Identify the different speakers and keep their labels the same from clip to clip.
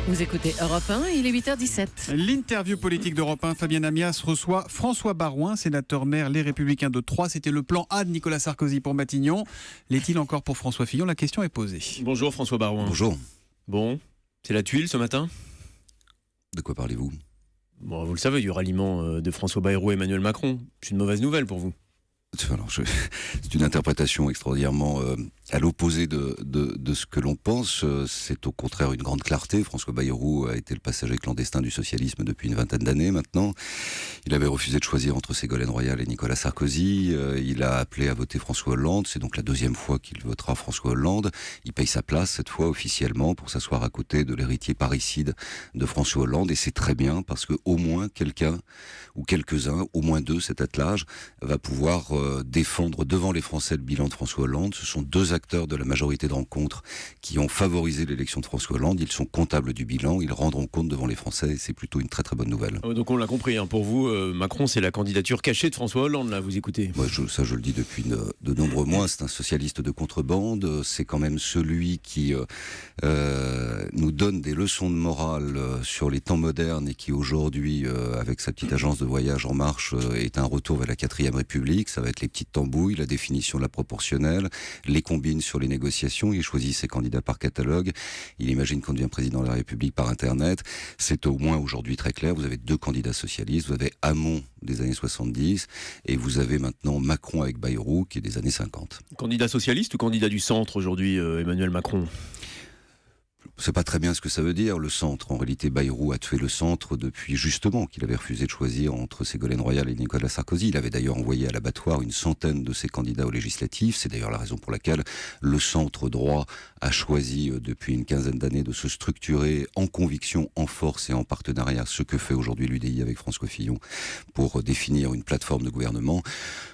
Speaker 1: Vous écoutez Europe 1, il est 8h17.
Speaker 2: L'interview politique d'Europe 1, Fabienne Amias reçoit François Baroin, sénateur maire Les Républicains de Troyes. C'était le plan A de Nicolas Sarkozy pour Matignon. L'est-il encore pour François Fillon? La question est posée.
Speaker 3: Bonjour François Baroin.
Speaker 4: Bonjour.
Speaker 3: Bon, c'est la tuile ce matin?
Speaker 4: De quoi parlez-vous?
Speaker 3: Bon, vous le savez, du ralliement de François Bayrou et Emmanuel Macron. C'est une mauvaise nouvelle pour vous.
Speaker 4: Alors, c'est une interprétation extraordinairement à l'opposé de ce que l'on pense. C'est au contraire une grande clarté. François Bayrou a été le passager clandestin du socialisme depuis une vingtaine d'années maintenant. Il avait refusé de choisir entre Ségolène Royal et Nicolas Sarkozy. Il a appelé à voter François Hollande. C'est donc la deuxième fois qu'il votera François Hollande. Il paye sa place cette fois officiellement pour s'asseoir à côté de l'héritier parricide de François Hollande. Et c'est très bien parce que au moins quelqu'un ou quelques-uns, au moins deux, cet attelage va pouvoir défendre devant les Français le bilan de François Hollande. Ce sont deux acteurs de la majorité de rencontres qui ont favorisé l'élection de François Hollande. Ils sont comptables du bilan, ils rendront compte devant les Français et c'est plutôt une très très bonne nouvelle.
Speaker 3: Donc on l'a compris, pour vous, Macron c'est la candidature cachée de François Hollande, là, vous écoutez.
Speaker 4: Moi, ça je le dis depuis de nombreux mois, c'est un socialiste de contrebande, c'est quand même celui qui nous donne des leçons de morale sur les temps modernes et qui aujourd'hui, avec sa petite agence de voyage En Marche, est un retour vers la 4ème République. Ça va être les petites tambouilles, la définition de la proportionnelle, les combines sur les négociations. Il choisit ses candidats par catalogue. Il imagine qu'on devient président de la République par Internet. C'est au moins aujourd'hui très clair. Vous avez deux candidats socialistes. Vous avez Hamon des années 70 et vous avez maintenant Macron avec Bayrou qui est des années 50.
Speaker 3: Candidat socialiste ou candidat du centre aujourd'hui, Emmanuel Macron?
Speaker 4: Je ne sais pas très bien ce que ça veut dire, le centre. En réalité, Bayrou a tué le centre depuis justement qu'il avait refusé de choisir entre Ségolène Royal et Nicolas Sarkozy. Il avait d'ailleurs envoyé à l'abattoir une centaine de ses candidats aux législatives. C'est d'ailleurs la raison pour laquelle le centre droit a choisi depuis une quinzaine d'années de se structurer en conviction, en force et en partenariat, ce que fait aujourd'hui l'UDI avec François Fillon pour définir une plateforme de gouvernement.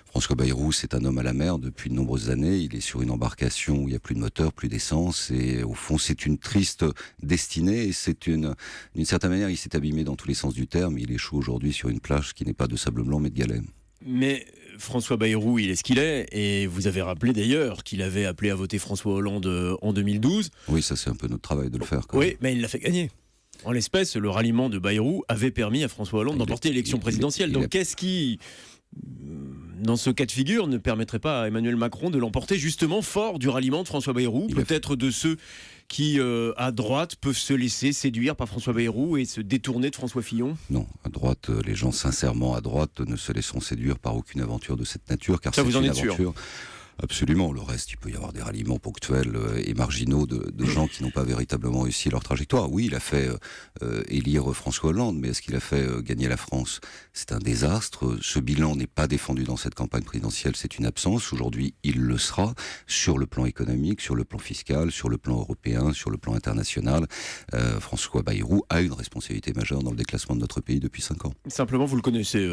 Speaker 4: François Bayrou, c'est un homme à la mer depuis de nombreuses années. Il est sur une embarcation où il n'y a plus de moteur, plus d'essence. Et au fond, c'est une triste destinée. Et c'est d'une certaine manière, il s'est abîmé dans tous les sens du terme. Il échoue aujourd'hui sur une plage qui n'est pas de sable blanc, mais de galets.
Speaker 3: Mais François Bayrou, il est ce qu'il est. Et vous avez rappelé d'ailleurs qu'il avait appelé à voter François Hollande en 2012.
Speaker 4: Oui, ça c'est un peu notre travail de le faire.
Speaker 3: Oui, mais il l'a fait gagner. En l'espèce, le ralliement de Bayrou avait permis à François Hollande d'emporter l'élection présidentielle. Donc qu'est-ce qui, dans ce cas de figure, ne permettrait pas à Emmanuel Macron de l'emporter justement fort du ralliement de François Bayrou, peut-être de ceux qui, à droite, peuvent se laisser séduire par François Bayrou et se détourner de François Fillon?
Speaker 4: Non, à droite, les gens sincèrement à droite ne se laisseront séduire par aucune aventure de cette nature, car
Speaker 3: ça,
Speaker 4: c'est
Speaker 3: vous en
Speaker 4: une
Speaker 3: êtes
Speaker 4: aventure.
Speaker 3: sûr?
Speaker 4: Absolument. Le reste, il peut y avoir des ralliements ponctuels et marginaux de gens qui n'ont pas véritablement réussi leur trajectoire. Oui, il a fait élire François Hollande, mais est-ce qu'il a fait gagner la France? C'est un désastre. Ce bilan n'est pas défendu dans cette campagne présidentielle. C'est une absence. Aujourd'hui, il le sera sur le plan économique, sur le plan fiscal, sur le plan européen, sur le plan international. François Bayrou a une responsabilité majeure dans le déclassement de notre pays depuis 5 ans.
Speaker 3: Simplement, vous le connaissez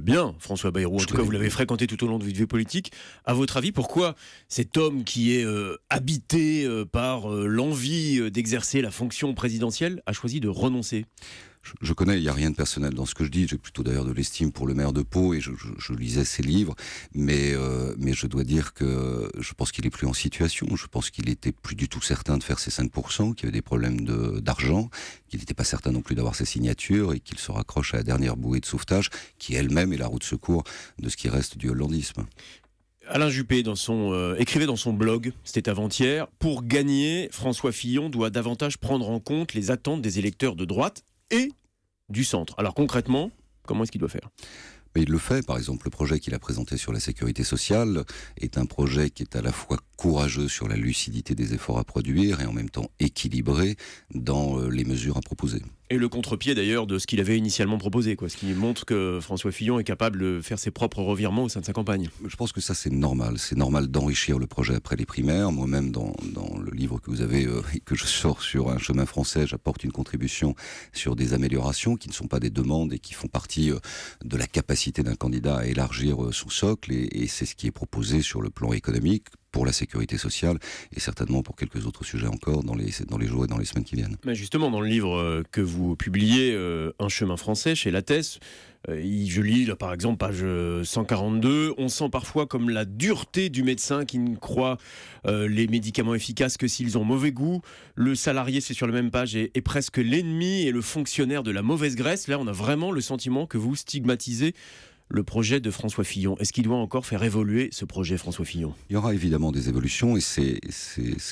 Speaker 3: bien, François Bayrou. En tout cas, vous l'avez fréquenté tout au long de votre vie politique. À votre avis, pourquoi cet homme qui est habité par l'envie d'exercer la fonction présidentielle a choisi de renoncer?
Speaker 4: Je connais, il n'y a rien de personnel dans ce que je dis. J'ai plutôt d'ailleurs de l'estime pour le maire de Pau et je lisais ses livres. Mais je dois dire que je pense qu'il est plus en situation. Je pense qu'il était plus du tout certain de faire ses 5%, qu'il y avait des problèmes d'argent, qu'il n'était pas certain non plus d'avoir ses signatures et qu'il se raccroche à la dernière bouée de sauvetage qui elle-même est la roue de secours de ce qui reste du hollandisme.
Speaker 3: Alain Juppé, écrivait dans son blog, c'était avant-hier, pour gagner, François Fillon doit davantage prendre en compte les attentes des électeurs de droite et du centre. Alors concrètement, comment est-ce qu'il doit faire?
Speaker 4: Mais il le fait, par exemple, le projet qu'il a présenté sur la sécurité sociale est un projet qui est à la fois courageux sur la lucidité des efforts à produire et en même temps équilibré dans les mesures à proposer.
Speaker 3: Et le contre-pied d'ailleurs de ce qu'il avait initialement proposé, ce qui montre que François Fillon est capable de faire ses propres revirements au sein de sa campagne.
Speaker 4: Je pense que ça c'est normal d'enrichir le projet après les primaires. Moi-même dans le livre que vous avez et que je sors sur un chemin français, j'apporte une contribution sur des améliorations qui ne sont pas des demandes et qui font partie de la capacité d'un candidat à élargir son socle et c'est ce qui est proposé sur le plan économique. pour la sécurité sociale et certainement pour quelques autres sujets encore dans les jours et dans les semaines qui viennent.
Speaker 3: Mais justement, dans le livre que vous publiez, Un chemin français, chez Lattès, je lis là, par exemple page 142, on sent parfois comme la dureté du médecin qui ne croit les médicaments efficaces que s'ils ont mauvais goût. Le salarié, c'est sur la même page, est presque l'ennemi et le fonctionnaire de la mauvaise graisse. Là, on a vraiment le sentiment que vous stigmatisez le projet de François Fillon. Est-ce qu'il doit encore faire évoluer ce projet, François Fillon ?
Speaker 4: Il y aura évidemment des évolutions et c'est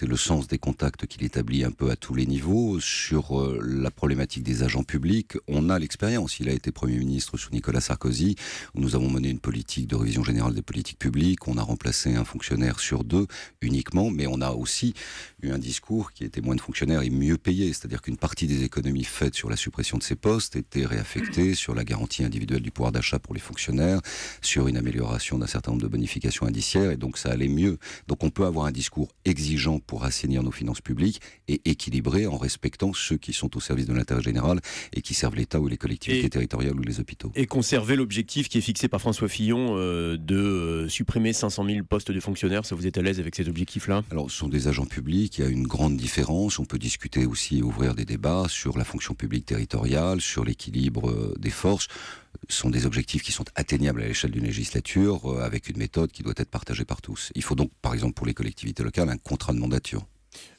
Speaker 4: le sens des contacts qu'il établit un peu à tous les niveaux. Sur la problématique des agents publics, on a l'expérience. Il a été Premier ministre sous Nicolas Sarkozy, où nous avons mené une politique de révision générale des politiques publiques. On a remplacé un fonctionnaire sur 2 uniquement, mais on a aussi eu un discours qui était moins de fonctionnaires et mieux payés. C'est-à-dire qu'une partie des économies faites sur la suppression de ces postes étaient réaffectées sur la garantie individuelle du pouvoir d'achat pour les fonctionnaires, sur une amélioration d'un certain nombre de bonifications indiciaires, et donc ça allait mieux. Donc on peut avoir un discours exigeant pour assainir nos finances publiques et équilibré en respectant ceux qui sont au service de l'intérêt général et qui servent l'État ou les collectivités territoriales ou les hôpitaux.
Speaker 3: Et conserver l'objectif qui est fixé par François Fillon de supprimer 500 000 postes de fonctionnaires, ça vous est à l'aise avec cet objectif-là ?
Speaker 4: Alors ce sont des agents publics, il y a une grande différence. On peut discuter aussi et ouvrir des débats sur la fonction publique territoriale, sur l'équilibre des forces. Ce sont des objectifs qui sont atteignables à l'échelle d'une législature avec une méthode qui doit être partagée par tous. Il faut donc, par exemple, pour les collectivités locales, un contrat de mandature.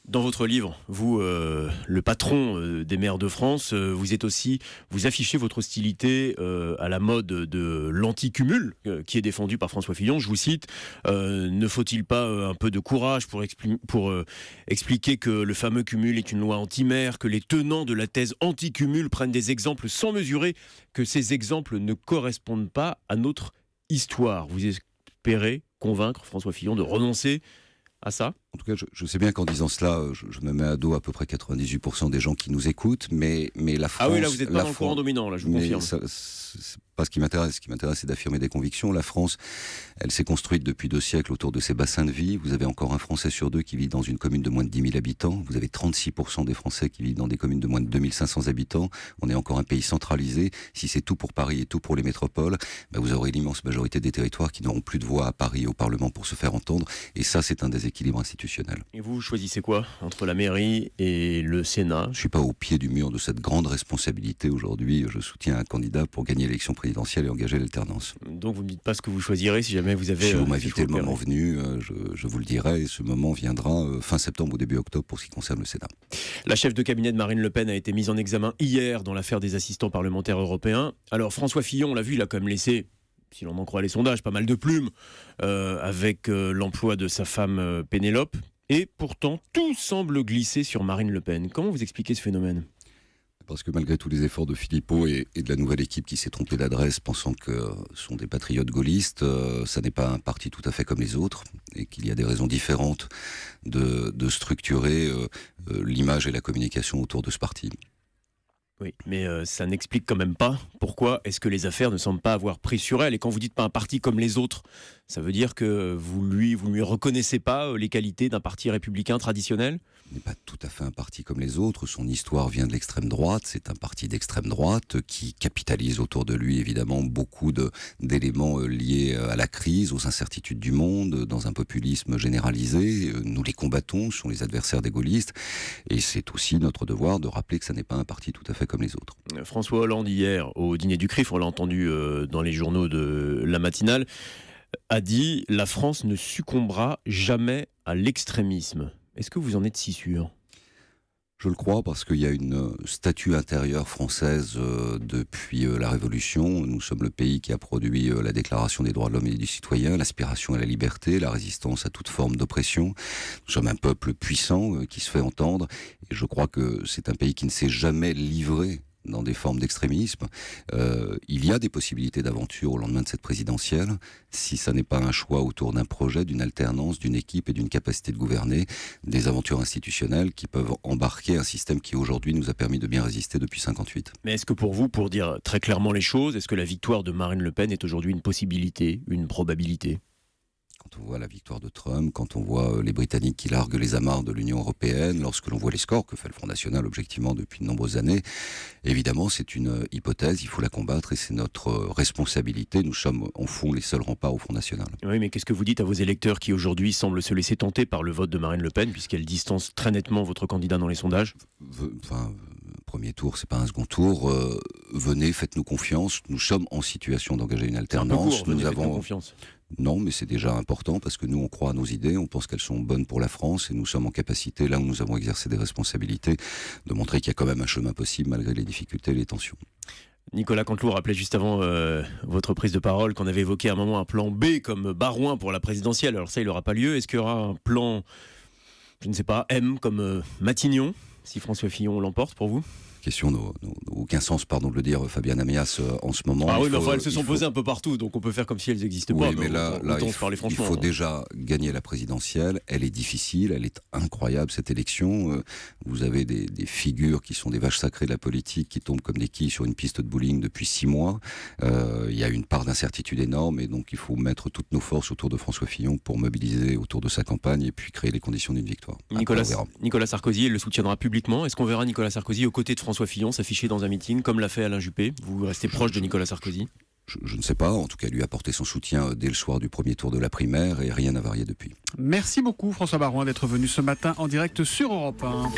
Speaker 3: Dans votre livre, vous, le patron des maires de France, vous affichez votre hostilité à la mode de l'anti-cumul qui est défendue par François Fillon. Je vous cite, ne faut-il pas un peu de courage pour expliquer que le fameux cumul est une loi anti-maire, que les tenants de la thèse anti-cumul prennent des exemples sans mesurer que ces exemples ne correspondent pas à notre histoire. Vous espérez convaincre François Fillon de renoncer à ça ?
Speaker 4: En tout cas, je sais bien qu'en disant cela, je me mets à dos à peu près 98% des gens qui nous écoutent, mais la France...
Speaker 3: Ah oui, là vous n'êtes pas dans le courant dominant, là je vous confirme.
Speaker 4: C'est pas ce qui m'intéresse. Ce qui m'intéresse, c'est d'affirmer des convictions. La France, elle s'est construite depuis 2 siècles autour de ses bassins de vie. Vous avez encore un Français sur 2 qui vit dans une commune de moins de 10 000 habitants. Vous avez 36% des Français qui vivent dans des communes de moins de 2500 habitants. On est encore un pays centralisé. Si c'est tout pour Paris et tout pour les métropoles, vous aurez l'immense majorité des territoires qui n'auront plus de voix à Paris et au Parlement pour se faire entendre. Et ça, c'est un déséquilibre institutionnel.
Speaker 3: Et vous choisissez quoi entre la mairie et le Sénat ?
Speaker 4: Je ne suis pas au pied du mur de cette grande responsabilité aujourd'hui. Je soutiens un candidat pour gagner l'élection présidentielle et engager l'alternance.
Speaker 3: Donc vous ne me dites pas ce que vous choisirez si jamais vous avez...
Speaker 4: Si vous m'invitez le moment venu, je vous le dirai, et ce moment viendra fin septembre ou début octobre pour ce qui concerne le Sénat.
Speaker 3: La chef de cabinet de Marine Le Pen a été mise en examen hier dans l'affaire des assistants parlementaires européens. Alors François Fillon, on l'a vu, il a quand même laissé, si l'on en croit les sondages, pas mal de plumes avec l'emploi de sa femme Pénélope. Et pourtant, tout semble glisser sur Marine Le Pen. Comment vous expliquez ce phénomène ?
Speaker 4: Parce que malgré tous les efforts de Philippot et de la nouvelle équipe qui s'est trompée d'adresse, pensant que ce sont des patriotes gaullistes, ça n'est pas un parti tout à fait comme les autres, et qu'il y a des raisons différentes de structurer l'image et la communication autour de ce parti.
Speaker 3: Oui, mais ça n'explique quand même pas pourquoi est-ce que les affaires ne semblent pas avoir pris sur elle. Et quand vous dites pas un parti comme les autres, ça veut dire que vous lui reconnaissez pas les qualités d'un parti républicain traditionnel ?
Speaker 4: Il n'est pas tout à fait un parti comme les autres. Son histoire vient de l'extrême droite. C'est un parti d'extrême droite qui capitalise autour de lui, évidemment, beaucoup d'éléments liés à la crise, aux incertitudes du monde, dans un populisme généralisé. Nous les combattons, ce sont les adversaires des gaullistes. Et c'est aussi notre devoir de rappeler que ça n'est pas un parti tout à fait comme les autres.
Speaker 3: François Hollande, hier, au dîner du CRIF, on l'a entendu dans les journaux de la matinale, a dit « La France ne succombera jamais à l'extrémisme ». Est-ce que vous en êtes si sûr ?
Speaker 4: Je le crois parce qu'il y a une statue intérieure française depuis la Révolution. Nous sommes le pays qui a produit la Déclaration des droits de l'homme et du citoyen, l'aspiration à la liberté, la résistance à toute forme d'oppression. Nous sommes un peuple puissant qui se fait entendre. Et je crois que c'est un pays qui ne s'est jamais livré dans des formes d'extrémisme. Il y a des possibilités d'aventure au lendemain de cette présidentielle, si ça n'est pas un choix autour d'un projet, d'une alternance, d'une équipe et d'une capacité de gouverner, des aventures institutionnelles qui peuvent embarquer un système qui aujourd'hui nous a permis de bien résister depuis 1958.
Speaker 3: Mais est-ce que pour vous, pour dire très clairement les choses, est-ce que la victoire de Marine Le Pen est aujourd'hui une possibilité, une probabilité ?
Speaker 4: Quand on voit la victoire de Trump, quand on voit les Britanniques qui larguent les amarres de l'Union européenne, lorsque l'on voit les scores que fait le Front National objectivement depuis de nombreuses années, évidemment c'est une hypothèse, il faut la combattre et c'est notre responsabilité. Nous sommes en fond les seuls remparts au Front National.
Speaker 3: Oui, mais qu'est-ce que vous dites à vos électeurs qui aujourd'hui semblent se laisser tenter par le vote de Marine Le Pen, puisqu'elle distance très nettement votre candidat dans les sondages ?
Speaker 4: Premier tour, c'est pas un second tour. Venez, faites-nous confiance. Nous sommes en situation d'engager une alternance.
Speaker 3: Court, venez, faites-nous confiance.
Speaker 4: Non, mais c'est déjà important parce que nous, on croit à nos idées, on pense qu'elles sont bonnes pour la France et nous sommes en capacité, là où nous avons exercé des responsabilités, de montrer qu'il y a quand même un chemin possible malgré les difficultés et les tensions.
Speaker 3: Nicolas Canteloup rappelait juste avant votre prise de parole qu'on avait évoqué à un moment un plan B comme Barouin pour la présidentielle. Alors ça, il n'aura pas lieu. Est-ce qu'il y aura un plan, je ne sais pas, M comme Matignon, si François Fillon l'emporte pour vous ?
Speaker 4: Question n'a aucun sens, pardon de le dire, Fabienne Amias, en ce moment.
Speaker 3: Ah oui, mais enfin, elles se sont posées un peu partout, donc on peut faire comme si elles n'existaient pas.
Speaker 4: Oui, mais là, il faut
Speaker 3: hein.
Speaker 4: déjà gagner la présidentielle. Elle est difficile, elle est incroyable, cette élection. Vous avez des figures qui sont des vaches sacrées de la politique, qui tombent comme des quilles sur une piste de bowling depuis 6 mois. Il y a une part d'incertitude énorme, et donc il faut mettre toutes nos forces autour de François Fillon pour mobiliser autour de sa campagne et puis créer les conditions d'une victoire.
Speaker 3: Nicolas Sarkozy, il le soutiendra publiquement. Est-ce qu'on verra Nicolas Sarkozy aux côtés de François Fillon s'afficher dans un meeting comme l'a fait Alain Juppé? Vous restez proche de Nicolas Sarkozy?
Speaker 4: Je ne sais pas, en tout cas lui apporter son soutien dès le soir du premier tour de la primaire et rien n'a varié depuis.
Speaker 2: Merci beaucoup François Barouin d'être venu ce matin en direct sur Europe 1.